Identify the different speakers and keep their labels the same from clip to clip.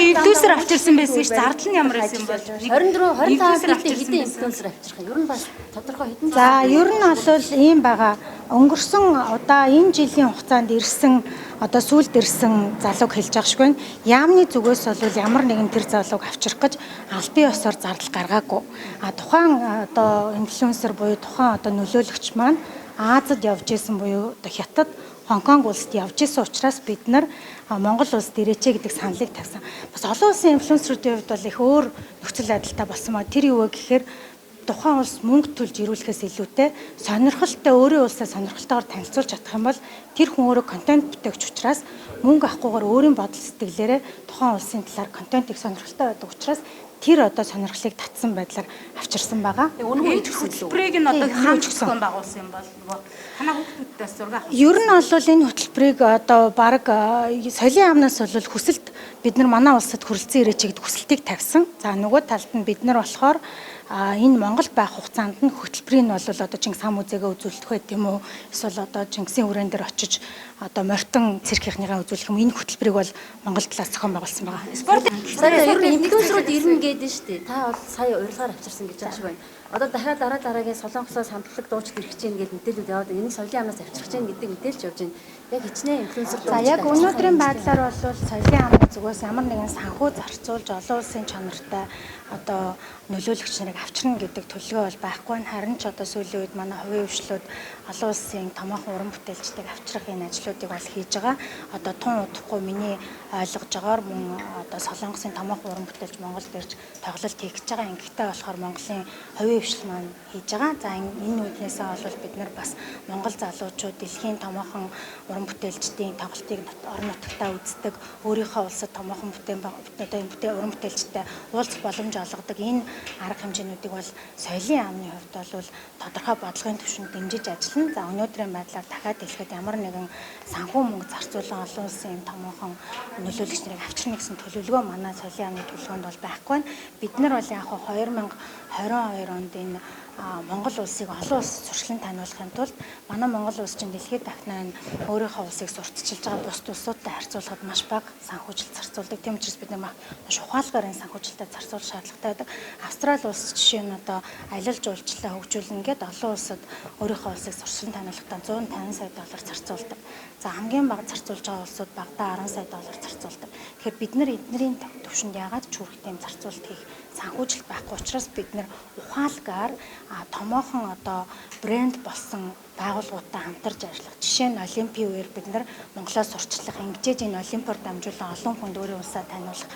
Speaker 1: инфлюенсер авчирсан байсан ш. Зардал нь ямар байсан бол
Speaker 2: 24 25 хэдэн инфлюенсер авчирх юм. Ер нь бас тодорхой хэдэн.
Speaker 3: За ер нь бол ийм байгаа. Өнгөрсөн одоо энэ жилийн хугацаанд ирсэн одоо сүүлд ирсэн залууг хэлж байгаа шиг байна. Яамны зүгээс бол ямар нэгэн тэр залууг авчрах гэж аль бие ёсоор зардал гаргаагүй. Тухайн одоо инфлюенсер буюу тухайн одоо нөлөөлөгч маань Азад явж исэн буюу одоо Хятад, Хонконг улсад явж исэн учраас бид нар Монгол улсд ирээчээ гэдэг саналыг тавьсан. Бас олон улсын инфлюенсерүүдийн хувьд бол их өөр нөхцөл байдалтай болсон маа. Тэр юу вэ гэхээр тухайн улс мөнгө төлж ирүүлэхээс илүүтэй сонирхолтой өөрийн улсаа сонирхолтойгоор танилцуулж чадах юм бол тэр хүн өөрөө контент бүтээгч учраас мөнгө авахгүйгээр өөрийн бодол сэтгэлээрээ тухайн улсын талаар контент их сонирхолтой байдаг учраас тэр одоо сонирхлыг татсан байдлаар авчирсан байгаа.
Speaker 1: Үнэн хөтөлбөрийг нь одоо хаан зохион байгуулсан юм бол нөгөө танаа хүүхдүүдээс зураг авах.
Speaker 3: Ер нь бол энэ хөтөлбөрийг одоо баг соёлын яамнаас бол хүсэлт бид нар манай улсад хүрэлцэн ирээч гэдэг хүсэлтийг тавьсан. За нөгөө талд нь бид нар болохоор энэ Монгол байх хугацаанд нь хөтөлбөрийг нь бол одоо Чингис хаан музейгээ үзүүлэх байх тийм үү? Эсвэл одоо Чингисийн үрээн дээр очиж одоо морьтон циркийнхныгаа үзүүлэх юм. Энэ хөтөлбөрийг бол Монгол талаас зохион байгуулсан байгаа.
Speaker 2: Спорт ер нь инфлюенсерүүд ирнэ гэдэг нь шүү дээ. Та бол сая урилгаар авчирсан гэж байгаа шиг байна. Одоо дахиад дараагийн Солонгосоос хамтлаг дуучид ирэх гэж байна гэдэг мэдээлүүд яваад энэ соёлын яамнаас авчирч байна гэдэг мэдээлж явж байна. Яг хичнээн инфлюенсер.
Speaker 3: За яг өнөөдрийн байдлаар бол соёлын яамны зүгээс ямар нэгэн санхүү зарцуулж олон улсын чанартай одоо нөлөөлөгч нарыг авчирна гэдэг төлөвлөгөө бол байхгүй. Харин ч одоо сүүлийн үед манай хувийн хвшлүүд олон улсын томоохон уран бүтээлчдийг авчрах энэ ажлуудыг бол хийж байгаа. Одоо тун удахгүй миний ойлгож байгаагаар мөн одоо Солонгосын томоохон уран бүтээлч Монголд ирж тоглолт хийх гэж байгаа. Ингэхдээ болохоор Монголын хувийн хвшил маань хийж байгаа. За энэ үднээсээ бол бид нар бас Монгол залуучууд дэлхийн томоохон уран бүтээлчдийн тоглолтыг орон нутагтаа үздэг, өөрийнхөө улсад томоохон уран бүтээлчтэй уулзах боломж олгодог. Энэ арга хэмжээнүүдийг бол соёлын яамны хувьд бол тодорхой бодлогын түвшинд дэмжиж ажиллана. За өнөөдрийн байдлаар дахиад хэлэхэд ямар нэгэн санхүү мөнгө зарцуулан олон улсын юм томоохон нөлөөлөгч нарыг авчирна гэсэн төлөвлөгөө манай соёлын яамны төлөвлөгөөнд бол байхгүй байна. Бид нар бол яг 2022 онд энэ Монгол улсыг олон улс зуршлан таниулахын тулд манай Монгол улс чинь дэлхийд дахнаа өөрийнхөө улсыг сурталчилж байгаа бус улсуудтай харьцуулахад маш бага санхүүжилт зарцуулдаг. Тийм учраас бид нар маш ухаалгаар энэ санхүүжилтээ зарцуулах шаардлагатай байдаг. Австрали улс жишээ нь одоо аялал жуулчлалаа хөгжүүлнэ гэдэг олон улсад өөрийнхөө улсыг зуршлан таниулахдаа $150 сая зарцуулдаг. За хамгийн бага зарцуулж байгаа улсууд багадаа $10 сая зарцуулдаг. Тэгэхээр бид нар эднэрийн төвшөнд яагаад ч хүрэх юм зарцуулалт хийх санхүүжилт байхгүй учраас бид нар ухаалгаар томоохон одоо брэнд болсон байгууллагуудтай хамтарч ажиллах. Жишээ нь Олимпийн үеэр бид нар Монголоос сурчлах, ингэж энэ Олимпиар дамжуулан олон хүнд өөрийн улсаа таниулах.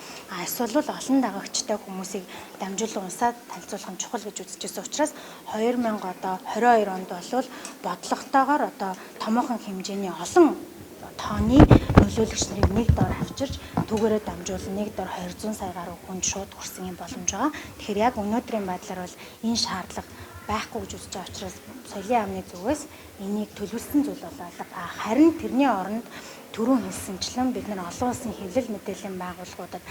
Speaker 3: Эсвэл олон дагагчтай хүмүүсийг дамжуулан улсаа танилцуулах нь чухал гэж үзэжсэн учраас 2022 онд бол бодлоготойгоор одоо томоохон хэмжээний олон тооны нөлөөлөгч нарыг нэг дор авчирч түүгээрээ дамжуулан нэг дор 200 сая гаруй хүнд шууд хүрсэн юм боломж байгаа. Тэгэхээр яг өнөөдрийн байдлаар бол энэ шаардлага байхгүй гэж үзэж байгаа учраас соёлын яамны зүгээс энийг төлөвлөсөн зүйл бол алга. Харин тэрний оронд түрүүн хэлсэнчлэн бид нар олон улсын хэвлэл мэдээллийн байгууллагуудад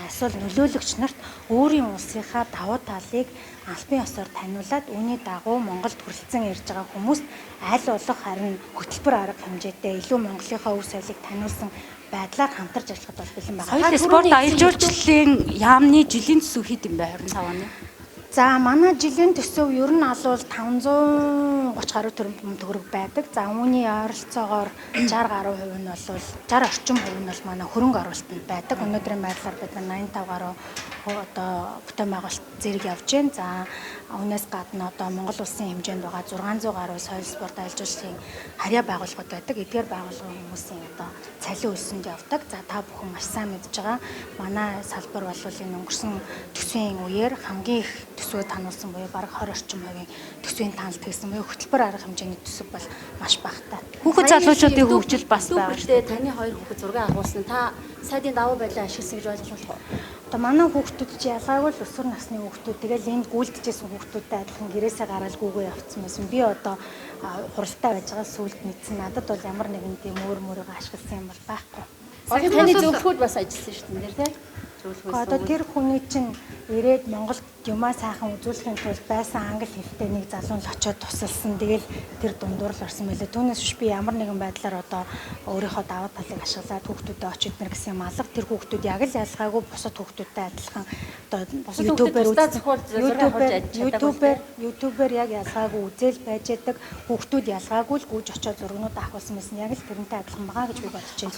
Speaker 3: эсвэл нөлөөлөгч нарт өөрийн улсынхаа давуу талыг албан ёсоор таниулаад үүний дагуу Монголд хүрэлцэн ирж байгаа хүмүүст аль болох харин хөтөлбөр арга хэмжээтэй илүү Монголынхаа өв соёлыг таниулсан байдлаар хамтарч ажиллахад бол бэлэн байгаа.
Speaker 1: Соёл спорт аялал жуулчлалын яамны жилийн төсөв хэд юм бэ 25 оны?
Speaker 3: За манай жилийн төсөв ер нь албал 530 гаруй төгрөг байдаг. За үүний ойролцоогоор 60 гаруй хувь нь бол 60 орчим хувь нь бол манай хөрөнгө оруулалтанд байдаг. Өнөөдрийн байдлаар бид 85 гаруй одоо бүтээн байгуулалт зэрэг явж байна. За үүнээс гадна одоо Монгол улсын хэмжээнд байгаа 600 гаруй соёл спорт аялал жуулчлалын харьяа байгууллагууд байдаг. Эдгээр байгууллагын хүмүүсийн одоо цалин өсөнд явдаг. За та бүхэн маш сайн мэдж байгаа. Манай салбар бол энэ өнгөрсөн төсвийн үеэр хамгийн их төсвөө таниулсан буюу бараг 20 орчим хувийн төсвийн таналт хийсэн буюу хөтөлбөр арга хэмжээний төсөв бол маш багатай.
Speaker 1: Хүүхэд залуучуудын хөгжил бас байгаа.
Speaker 2: Таны хоёр хүүхэд зураг агуулсан. Та сайдын давуу байдлаа ашигласан гэж ойлгож байна уу?
Speaker 3: Одоо манай хүүхдүүд чи ялгаагүй л өсвөр насны хүүхдүүд тэгэл энд гүйлдэжсэн хүүхдүүдтэй адилхан гэрээсээ гараад гүүгээ явцсан байсан. Би одоо хуралтай байж байгаа сүулт мэдсэн. Надад бол ямар нэгэн тийм өөр мөрөөгөө ашигласан юм бол байхгүй.
Speaker 2: Таны зөвхөн бас ажилласан шүү дээ тийм.
Speaker 3: Одоо тэр хүний чинь ирээд Монголд юмаа сайхан үзүүлэхийн тулд байсан англи хэлтэй нэг залуу л очиод тусалсан. Тэгэл тэр дундуур л орсон байлээ. Түүнээс биш би ямар нэгэн байдлаар одоо өөрийнхөө даваа талыг ашиглаад хүүхдүүдэд очиднэр гэсэн юм алга. Тэр хүүхдүүд яг л ялгаагүй бусад хүүхдүүдтэй адилхан одоо ютубер яг ялгаагүй үзэл байж байгаа хүүхдүүд ялгаагүй л гүйж очиод зургнууд авахулсан байсан. Яг л тэрнтэй адилхан байгаа гэж би бодож байна.